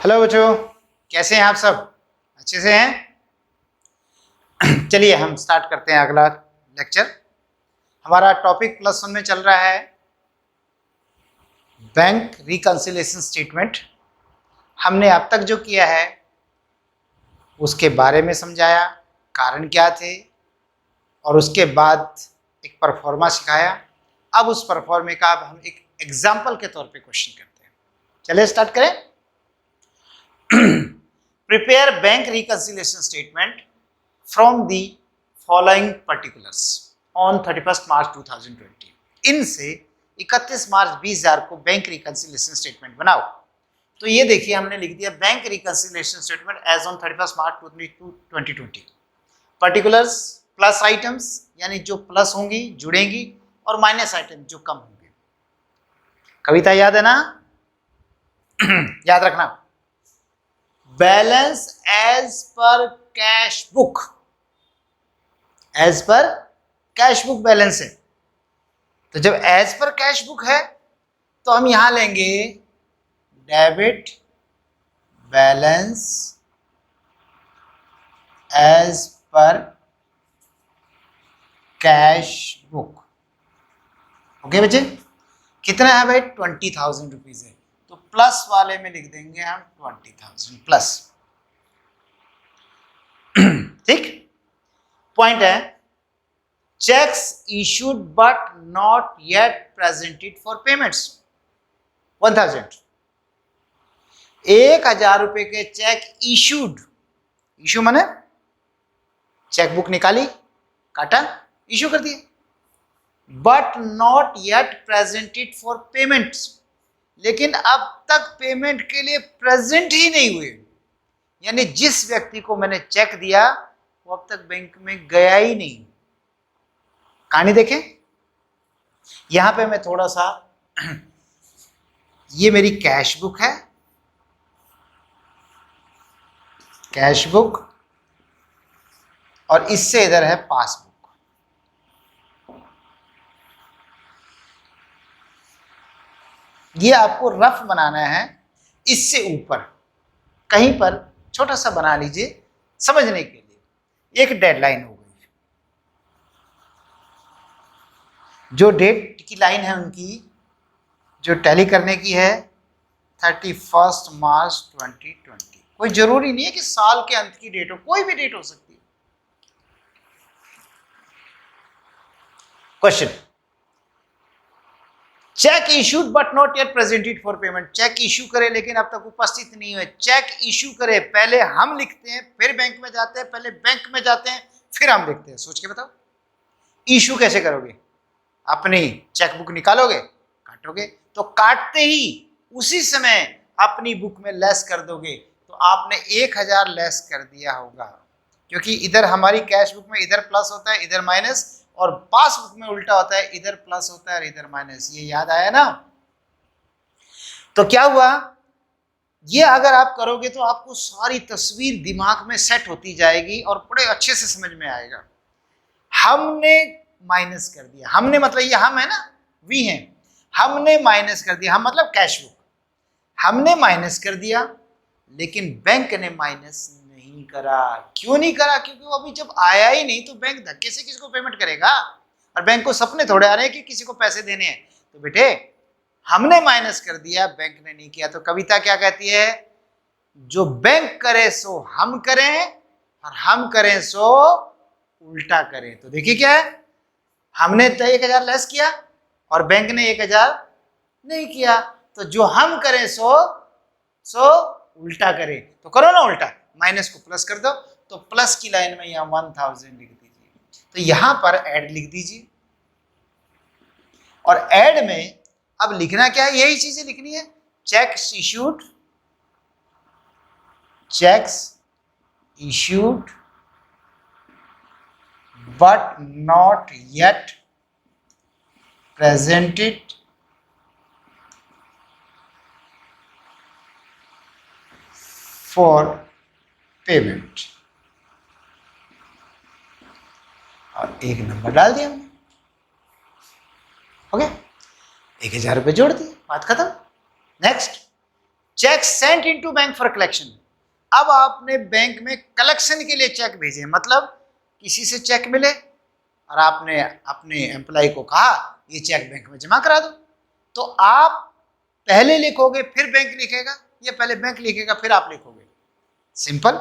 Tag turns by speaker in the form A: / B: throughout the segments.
A: Hello बच्चों, कैसे हैं आप सब? अच्छे से हैं? चलिए हम स्टार्ट करते हैं अगला लेक्चर। हमारा टॉपिक +1 में चल रहा है बैंक रिकंसिलिएशन स्टेटमेंट। हमने अब तक जो किया है उसके बारे में समझाया, कारण क्या थे, और उसके बाद एक परफॉर्मा सिखाया। अब उस परफॉर्मे का अब हम एक एग्जाम्पल के तौर पे क्वेश्चन करते हैं। चलिए स्टार्ट करें। Prepare bank reconciliation statement from the following particulars on 31st March 2020। इनसे 31 मार्च 20,000 को बैंक रिकंसिलिएशन स्टेटमेंट बनाओ। तो ये देखिए हमने लिख दिया bank reconciliation statement as on 31 March 2020। Particulars plus items यानी जो प्लस होंगी जुड़ेंगी, और माइनस आइटम जो कम होंगे। कविता याद है ना? याद रखना। Balance as per cash book, as per cash book balance है। तो जब एज पर कैश बुक है तो हम यहां लेंगे debit balance as per cash book. Okay बच्चे, कितना है भाई? 20,000 रुपीज है, तो प्लस वाले में लिख देंगे हम 20,000 प्लस। ठीक। पॉइंट है cheques issued but not yet presented for payments 1,000। 1,000 रुपए के चेक इशूड, इशू माने चेकबुक निकाली, काटा, इशू कर दिया, but not yet presented for payments, लेकिन अब तक पेमेंट के लिए प्रेजेंट ही नहीं हुए। यानी जिस व्यक्ति को मैंने चेक दिया वो अब तक बैंक में गया ही नहीं। कहानी देखें, यहां पे मैं थोड़ा सा ये मेरी कैश बुक है, कैश बुक, और इससे इधर है पासबुक। ये आपको रफ बनाना है, इससे ऊपर कहीं पर छोटा सा बना लीजिए समझने के लिए। एक डेडलाइन हो गई, जो डेट की लाइन है उनकी जो टैली करने की है 31 मार्च 2020। कोई जरूरी नहीं है कि साल के अंत की डेट हो, कोई भी डेट हो सकती है। Question, cheque issued but not yet presented for payment. Cheque issue करे लेकिन अब तक उपस्थित नहीं हुए। चेक इशू करे, पहले हम लिखते हैं फिर बैंक में जाते हैं, पहले बैंक में जाते हैं फिर हम लिखते हैं। सोच के बताओ इशू कैसे करोगे? अपनी चेकबुक निकालोगे, काटोगे, तो काटते ही उसी समय अपनी बुक में लेस कर दोगे। तो आपने 1,000 लेस कर दिया होगा, क्योंकि इधर हमारी कैश बुक में इधर प्लस होता है इधर माइनस, और पासबुक में उल्टा होता है, इधर प्लस होता है और इधर माइनस। ये याद आया ना? तो क्या हुआ, ये अगर आप करोगे तो आपको सारी तस्वीर दिमाग में सेट होती जाएगी और बड़े अच्छे से समझ में आएगा। हमने माइनस कर दिया, हमने मतलब ये हम है ना, वी हैं, हमने माइनस कर दिया, हम मतलब कैश बुक, हमने माइनस कर दिया, लेकिन बैंक ने माइनस नहीं करा। क्यों नहीं करा? क्योंकि वो अभी जब आया ही नहीं, तो बैंक धक्के से किसी को पेमेंट करेगा? और बैंक को सपने थोड़े आ रहे हैं कि किसी को पैसे देने हैं। तो बेटे हमने माइनस कर दिया, बैंक ने नहीं किया। तो कविता क्या कहती है? जो बैंक करे सो हम करें और हम करें सो उल्टा करें। तो देखिए क्या है, हमने तो 1,000 लेस किया और बैंक ने 1,000 नहीं किया। तो जो हम करें सो उल्टा करें। तो करो ना उल्टा, माइनस को प्लस कर दो। तो प्लस की लाइन में यहां 1,000 लिख दीजिए। तो यहां पर ऐड लिख दीजिए, और ऐड में अब लिखना क्या है? यही चीजें लिखनी है। Cheques issued, cheques issued but not yet presented for payment, और एक नंबर डाल दिया हमने। हो गया, 1,000 रुपये जोड़ दिए, बात खत्म। Next, cheque sent into bank for collection. अब आपने बैंक में कलेक्शन के लिए चेक भेजे, मतलब किसी से चेक मिले और आपने अपने एम्प्लॉय को कहा ये चेक बैंक में जमा करा दो, तो आप पहले लिखोगे फिर बैंक लिखेगा या पहले बैंक लिखेगा फिर आप लिखोगे? सिंपल।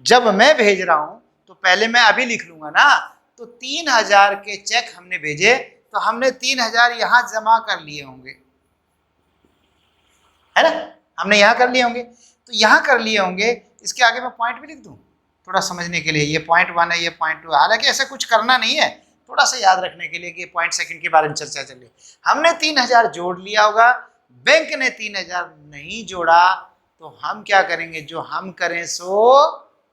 A: जब मैं भेज रहा हूं तो पहले मैं अभी लिख लूंगा ना। तो 3000 के चेक हमने भेजे तो हमने 3000 यहां जमा कर लिए होंगे, है ना, हमने यहां कर लिए होंगे। तो यहां कर लिए होंगे, इसके आगे मैं पॉइंट भी लिख दूं थोड़ा समझने के लिए, ये पॉइंट 1 है, ये पॉइंट 2। हालांकि ऐसा कुछ करना नहीं है, थोड़ा सा याद रखने के लिए कि पॉइंट सेकंड के बारे में चर्चा चल रही। हमने 3000 जोड़ लिया होगा, बैंक ने 3000 नहीं जोड़ा, तो हम क्या करेंगे, जो हम करें सो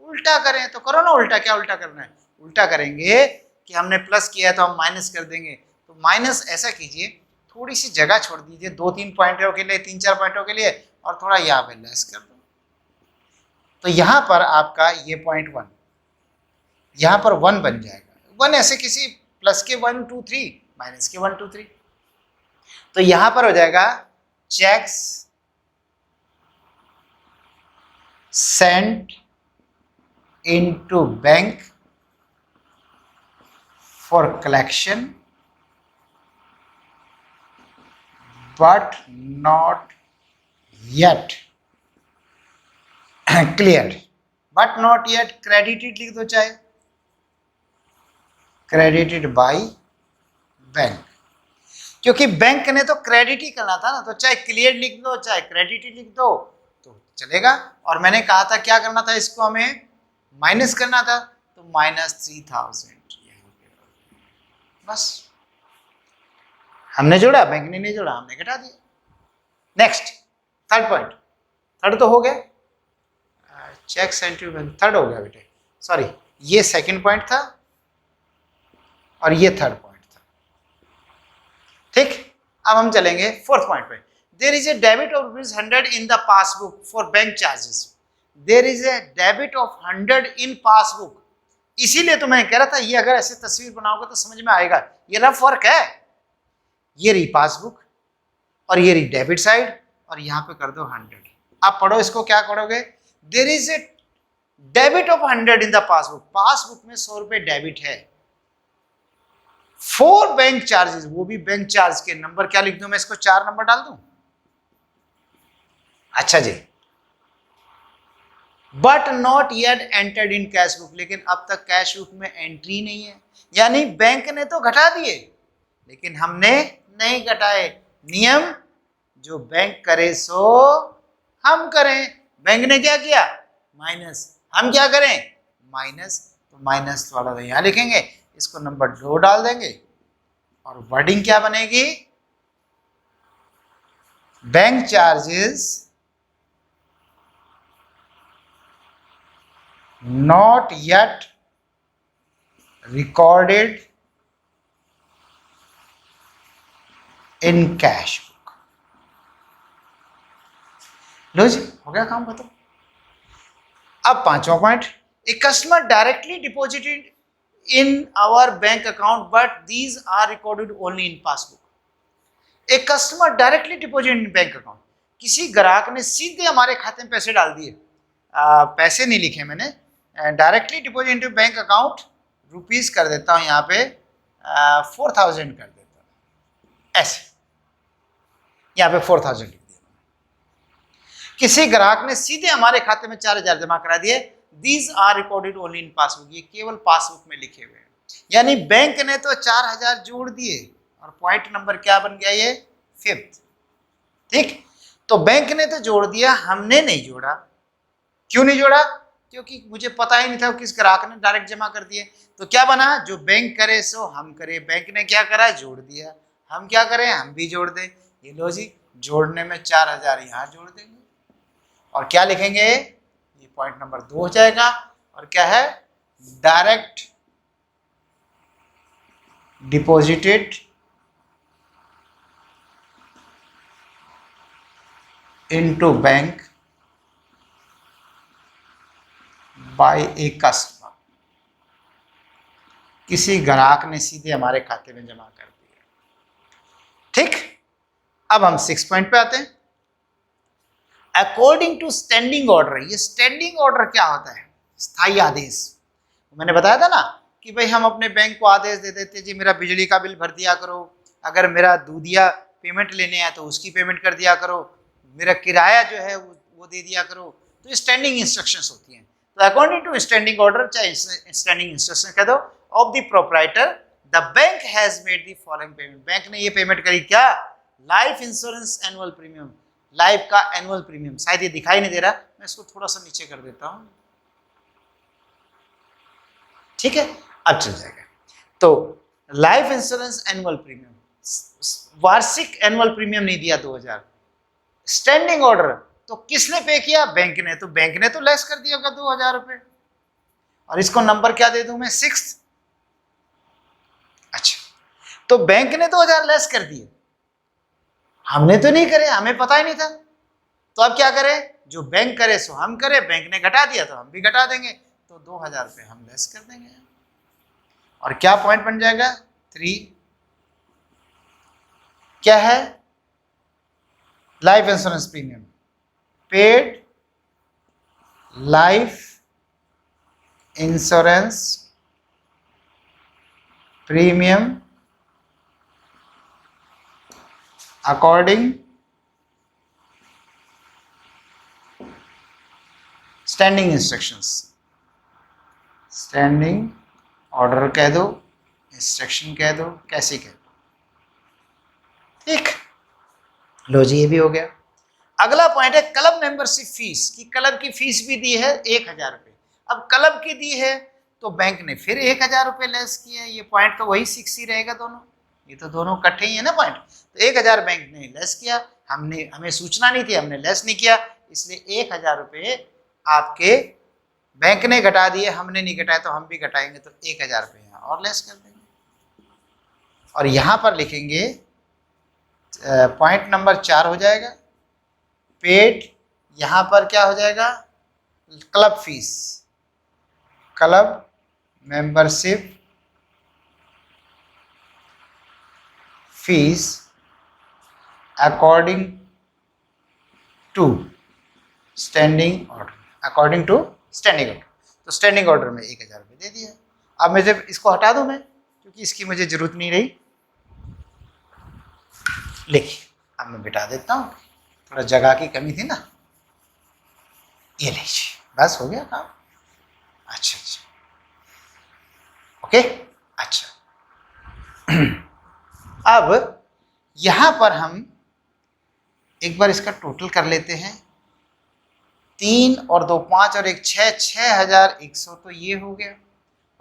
A: उल्टा करें। तो करो ना उल्टा। क्या उल्टा करना है? उल्टा करेंगे कि हमने प्लस किया है तो हम माइनस कर देंगे। तो माइनस ऐसा कीजिए, थोड़ी सी जगह छोड़ दीजिए 2-3 पॉइंटों के लिए, 3-4 पॉइंटों के लिए, और थोड़ा यहाँ पे लेस कर दो। तो यहाँ पर आपका ये पॉइंट 1 यहाँ पर 1 बन जाएगा। 1 ऐसे किसी प्लस के 1 2 3 माइनस के 1 2 3। तो यहाँ पर हो जाएगा cheques sent into bank for collection but not yet clear. But not yet credited लिख दो, चाहे क्रेडिटेड बाय बैंक, क्योंकि बैंक ने तो क्रेडिट ही करना था ना। तो चाहे क्लियर लिख दो चाहे क्रेडिटेड लिख दो तो चलेगा। और मैंने कहा था क्या करना था, इसको हमें माइनस करना था, तो -3000 बस। हमने जोड़ा, बैंक ने नहीं जोड़ा, हमने घटा दिया। Next third point. थर्ड तो हो गया, check sent to bank third हो गया बेटे, सॉरी ये सेकंड पॉइंट था और ये थर्ड पॉइंट था। ठीक, अब हम चलेंगे फोर्थ पॉइंट पे। There is a debit of ₹100 in the passbook for bank charges. There is a debit of 100 in passbook. इसीलिए तो मैं कह रहा था ये अगर ऐसे तस्वीर बनाओगे तो समझ में आएगा। ये रफ वर्क है, ये रही पासबुक और ये रही डेबिट साइड और यहाँ पे कर दो 100। आप पढ़ो इसको, क्या करोगे, there is a debit of 100 in the passbook. Passbook में 100 रुपए डेबिट है फॉर बैंक चार्जेस, वो भी बैंक चार्ज के। नंबर क्या लिख दूं मैं इसको, 4 नंबर डाल दूं? अच्छा जी, but not yet entered in cash book, लेकिन अब तक कैश बुक में एंट्री नहीं है। यानी बैंक ने तो घटा दिए लेकिन हमने नहीं घटाए। नियम जो बैंक करे सो हम करें। बैंक ने क्या किया, माइनस, हम क्या करें, माइनस। तो माइनस वाला तो यहां लिखेंगे, इसको नंबर 2 डाल देंगे और वर्डिंग क्या बनेगी, bank charges not yet recorded in cash book। लो जी, हो गया काम खत्म। अब पांचवा point, a customer directly deposited in our bank account but these are recorded only in passbook. A customer directly deposit in bank account, किसी ग्राहक ने सीधे हमारे खाते में पैसे डाल दिए। पैसे नहीं लिखे मैंने, directly deposit into bank account, rupees कर देता हूं यहाँ पे 4000 कर देता हूं, ऐसे यहाँ पे 4000 लिख दिया। किसी ग्राहक ने सीधे हमारे खाते में 4000 जमा करा दिए, these are recorded only in passbook, ये केवल पासबुक में लिखे हुए हैं। यानी बैंक ने तो 4000 जोड़ दिए और पॉइंट नंबर क्या बन गया, ये 5th। ठीक, तो बैंक ने तो जोड़ दिया, हमने नहीं जोड़ा। क्यों नहीं जोड़ा, क्योंकि मुझे पता ही नहीं था किस ग्राहक ने डायरेक्ट जमा कर दिए। तो क्या बना, जो बैंक करे सो हम करे। बैंक ने क्या करा, जोड़ दिया, हम क्या करें, हम भी जोड़ दें। ये लो जी, जोड़ने में 4000 यहाँ जोड़ देंगे और क्या लिखेंगे, ये पॉइंट नंबर 2 हो जाएगा। और क्या है, direct deposited into bank by a customer, किसी ग्राहक ने सीधे हमारे खाते में जमा कर दिया। ठीक, अब हम 6 पॉइंट पे आते हैं। According to standing order. ये स्टैंडिंग ऑर्डर क्या होता है? स्थायी आदेश। मैंने बताया था ना कि भाई हम अपने बैंक को आदेश दे देते जी मेरा बिजली का बिल भर दिया करो, अगर मेरा दूधिया पेमेंट लेने आए तो उसकी पेमेंट कर दिया करो, मेरा किराया जो है वो दे दिया करो। तो स्टैंडिंग इंस्ट्रक्शंस होती हैं। तो अकॉर्डिंग टू स्टैंडिंग ऑर्डर चाहे स्टैंडिंग इंस्ट्रक्शन कह दो of the proprietor the bank has made the following payment. Bank ने ये पेमेंट करी क्या? Life insurance annual premium, life का एनुअल प्रीमियम। शायद ये दिखाई नहीं दे रहा, मैं इसको थोड़ा सा नीचे कर देता हूं, ठीक है, अब चल जाएगा। तो लाइफ इंश्योरेंस एनुअल प्रीमियम, वार्षिक एनुअल प्रीमियम नहीं दिया 2000। स्टैंडिंग ऑर्डर तो किसने पे किया? बैंक ने। तो बैंक ने तो लेस कर दिया होगा 2000 रुपए। और इसको नंबर क्या दे दूं मैं? 6। अच्छा, तो बैंक ने 2000 लेस कर दिए, हमने तो नहीं करे, हमें पता ही नहीं था। तो अब क्या करें? जो बैंक करे सो हम करें, बैंक ने घटा दिया तो हम भी घटा देंगे, तो 2000 रुपये हम लेस कर देंगे। और क्या पॉइंट बन जाएगा? 3 क्या है? Life insurance premium, paid life insurance premium according standing instructions. Standing order कह दो, इंस्ट्रक्शन कह दो, कैसे कह दो, ठीक। लो जी, ये भी हो गया। अगला पॉइंट है क्लब मेंबरशिप फीस, कि क्लब की फीस भी दी है 1000 रुपये। अब क्लब की दी है तो बैंक ने फिर 1000 रुपये लेस किया। ये पॉइंट तो वही 6 ही रहेगा दोनों, ये तो दोनों इकट्ठे ही है ना पॉइंट। तो 1000 बैंक ने लेस किया, हमें सूचना नहीं थी, हमने लेस नहीं किया, इसलिए 1000 रुपये आपके बैंक ने घटा दिए, हमने नहीं घटाया तो हम भी घटाएंगे, तो 1000 रुपये यहाँ और लेस कर देंगे। और यहाँ पर लिखेंगे पॉइंट नंबर 4 हो जाएगा पेड, यहाँ पर क्या हो जाएगा? Club fees, club membership fees according to standing order, according to standing order. तो स्टैंडिंग ऑर्डर में 1000 रुपये दे दिया। अब मुझे इसको हटा दूं मैं, क्योंकि इसकी मुझे जरूरत नहीं रही। लिखिए, अब मैं बिठा देता हूँ, थोड़ा जगह की कमी थी ना। ये लीजिए, बस हो गया काम। अच्छा अच्छा, ओके, अच्छा। अब यहां पर हम एक बार इसका टोटल कर लेते हैं। 3 और 2 5 और 1 6, 6100 तो ये हो गया।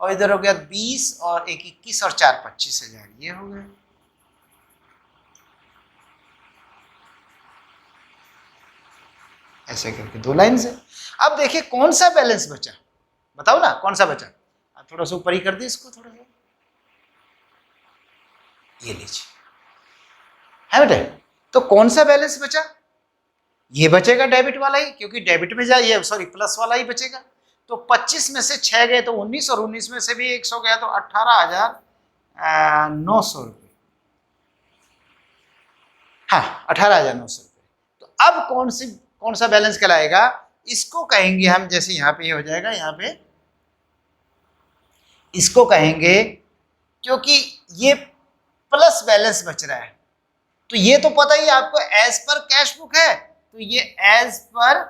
A: और इधर हो गया 20 और 1 21 और 4 25,000, ये हो गया। ऐसे करके 2 लाइन से। अब देखिए कौन सा बैलेंस बचा, बताओ ना कौन सा बचा। अब थोड़ा सा ऊपर ही कर दी इसको, थोड़ा सा, ये लीजिए, है बेटे। तो कौन सा बैलेंस बचा? ये बचेगा डेबिट वाला ही, क्योंकि डेबिट में जाइए, सॉरी प्लस वाला ही बचेगा। तो 25 में से 6 गए तो 19, और 19 में से भी 100 गया तो 18,900 रुपये। हाँ, 18,900 रुपये। तो अब कौन सा बैलेंस कहलाएगा? इसको कहेंगे हम, जैसे यहाँ पे हो जाएगा, यहाँ पे इसको कहेंगे, क्योंकि ये प्लस बैलेंस बच रहा है। तो ये तो पता ही आपको एज पर कैश बुक है, तो ये एज पर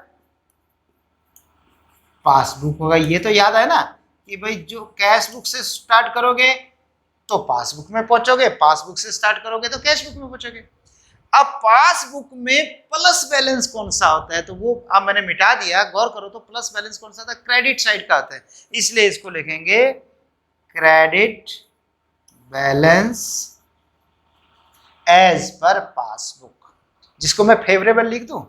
A: पासबुक होगा। ये तो याद है ना कि भाई जो कैश बुक से स्टार्ट करोगे तो पासबुक में पहुंचोगे, पासबुक से स्टार्ट करोगे तो कैश बुक में पहुंचोगे। अब पासबुक में प्लस बैलेंस कौन सा होता है? तो वो अब मैंने मिटा दिया, गौर करो। तो प्लस बैलेंस कौन सा था? क्रेडिट साइड का होता है, इसलिए इसको लिखेंगे credit balance as per passbook, जिसको मैं फेवरेबल लिख दूं,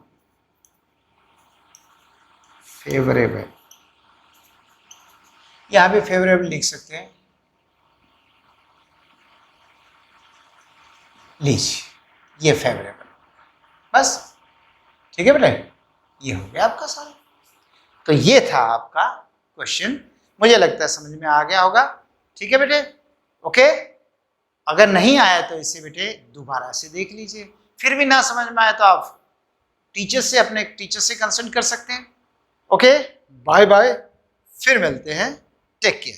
A: फेवरेबल। यहां भी फेवरेबल लिख सकते हैं, लीजिए ये फेवरेबल, बस। ठीक है बेटे, ये हो गया आपका सारा। तो ये था आपका क्वेश्चन, मुझे लगता है समझ में आ गया होगा। ठीक है बेटे, ओके। अगर नहीं आया तो इसे बेटे दोबारा से देख लीजिए, फिर भी ना समझ में आया तो आप टीचर से, अपने टीचर से कंसल्ट कर सकते हैं। ओके, बाय बाय, फिर मिलते हैं, टेक केयर।